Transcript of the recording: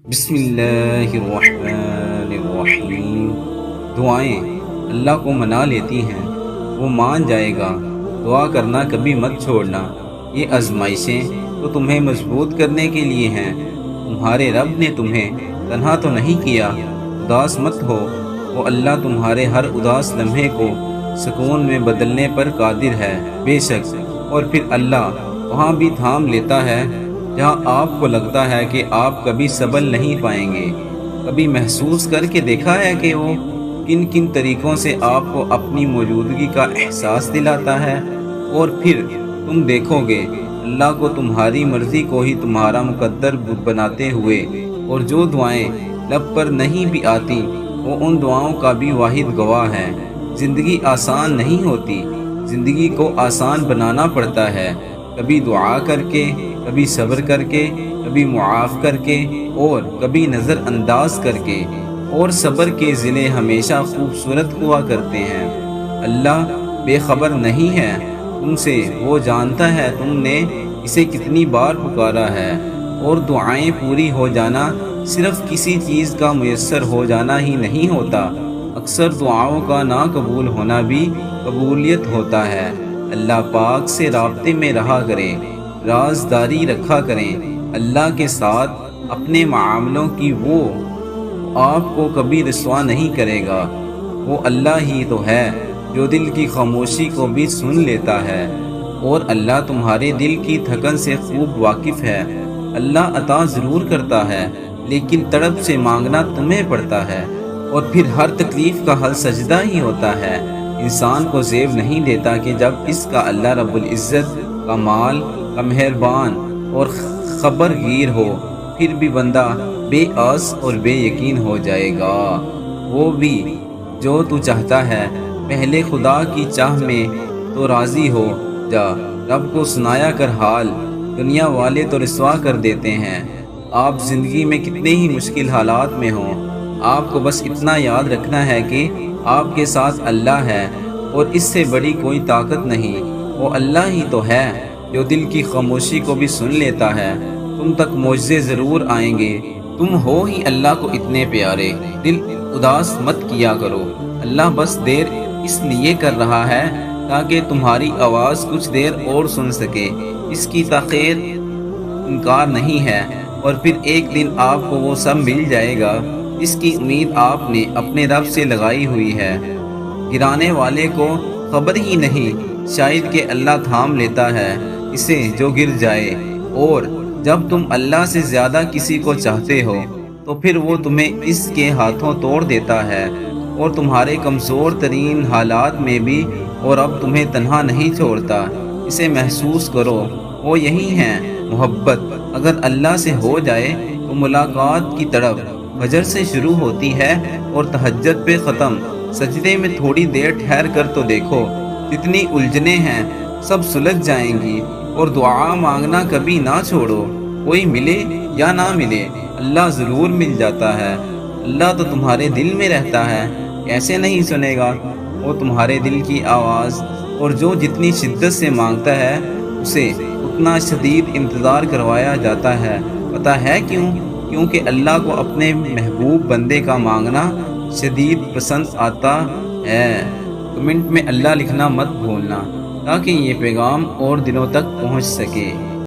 بسم اللہ الرحمن الرحیم۔ دعائیں اللہ کو منا لیتی ہیں، وہ مان جائے گا۔ دعا کرنا کبھی مت چھوڑنا، یہ آزمائشیں تو تمہیں مضبوط کرنے کے لیے ہیں۔ تمہارے رب نے تمہیں تنہا تو نہیں کیا، اداس مت ہو، وہ اللہ تمہارے ہر اداس لمحے کو سکون میں بدلنے پر قادر ہے بے شک۔ اور پھر اللہ وہاں بھی تھام لیتا ہے جہاں آپ کو لگتا ہے کہ آپ کبھی سبل نہیں پائیں گے۔ کبھی محسوس کر کے دیکھا ہے کہ وہ کن کن طریقوں سے آپ کو اپنی موجودگی کا احساس دلاتا ہے؟ اور پھر تم دیکھو گے اللہ کو تمہاری مرضی کو ہی تمہارا مقدر بناتے ہوئے۔ اور جو دعائیں لب پر نہیں بھی آتی، وہ ان دعاؤں کا بھی واحد گواہ ہے۔ زندگی آسان نہیں ہوتی، زندگی کو آسان بنانا پڑتا ہے، کبھی دعا کر کے، کبھی صبر کر کے، کبھی معاف کر کے، اور کبھی نظر انداز کر کے۔ اور صبر کے ضلع ہمیشہ خوبصورت ہوا کرتے ہیں۔ اللہ بے خبر نہیں ہے تم سے، وہ جانتا ہے تم نے اسے کتنی بار پکارا ہے۔ اور دعائیں پوری ہو جانا صرف کسی چیز کا میسر ہو جانا ہی نہیں ہوتا، اکثر دعاؤں کا نا قبول ہونا بھی قبولیت ہوتا ہے۔ اللہ پاک سے رابطے میں رہا کریں، رازداری رکھا کریں اللہ کے ساتھ اپنے معاملوں کی، وہ آپ کو کبھی رسوا نہیں کرے گا۔ وہ اللہ ہی تو ہے جو دل کی خاموشی کو بھی سن لیتا ہے، اور اللہ تمہارے دل کی تھکن سے خوب واقف ہے۔ اللہ عطا ضرور کرتا ہے، لیکن تڑپ سے مانگنا تمہیں پڑتا ہے۔ اور پھر ہر تکلیف کا حل سجدہ ہی ہوتا ہے۔ انسان کو زیب نہیں دیتا کہ جب اس کا اللہ رب العزت کا مال کا مہربان اور خبر گیر ہو، پھر بھی بندہ بے آس اور بے یقین ہو جائے گا۔ وہ بھی جو تو چاہتا ہے، پہلے خدا کی چاہ میں تو راضی ہو جا۔ رب کو سنایا کر حال، دنیا والے تو رسوا کر دیتے ہیں۔ آپ زندگی میں کتنے ہی مشکل حالات میں ہوں، آپ کو بس اتنا یاد رکھنا ہے کہ آپ کے ساتھ اللہ ہے، اور اس سے بڑی کوئی طاقت نہیں۔ وہ اللہ ہی تو ہے جو دل کی خاموشی کو بھی سن لیتا ہے۔ تم تک معجزے ضرور آئیں گے، تم ہو ہی اللہ کو اتنے پیارے، دل اداس مت کیا کرو۔ اللہ بس دیر اس لیے کر رہا ہے تاکہ تمہاری آواز کچھ دیر اور سن سکے، اس کی تاخیر انکار نہیں ہے۔ اور پھر ایک دن آپ کو وہ سب مل جائے گا جس کی امید آپ نے اپنے رب سے لگائی ہوئی ہے۔ گرانے والے کو خبر ہی نہیں شاید کہ اللہ تھام لیتا ہے اسے جو گر جائے۔ اور جب تم اللہ سے زیادہ کسی کو چاہتے ہو تو پھر وہ تمہیں اس کے ہاتھوں توڑ دیتا ہے، اور تمہارے کمزور ترین حالات میں بھی اور اب تمہیں تنہا نہیں چھوڑتا۔ اسے محسوس کرو، وہ یہی ہے محبت۔ اگر اللہ سے ہو جائے تو ملاقات کی تڑپ فجر سے شروع ہوتی ہے اور تہجد پہ ختم۔ سجدے میں تھوڑی دیر ٹھہر کر تو دیکھو، جتنی الجھنیں ہیں سب سلجھ جائیں گی۔ اور دعا مانگنا کبھی نہ چھوڑو، کوئی ملے یا نہ ملے اللہ ضرور مل جاتا ہے۔ اللہ تو تمہارے دل میں رہتا ہے، کیسے نہیں سنے گا وہ تمہارے دل کی آواز؟ اور جو جتنی شدت سے مانگتا ہے اسے اتنا شدید انتظار کروایا جاتا ہے۔ پتہ ہے کیوں؟ کیونکہ اللہ کو اپنے محبوب بندے کا مانگنا شدید پسند آتا ہے۔ کمنٹ میں اللہ لکھنا مت بھولنا تاکہ یہ پیغام اور دنوں تک پہنچ سکے۔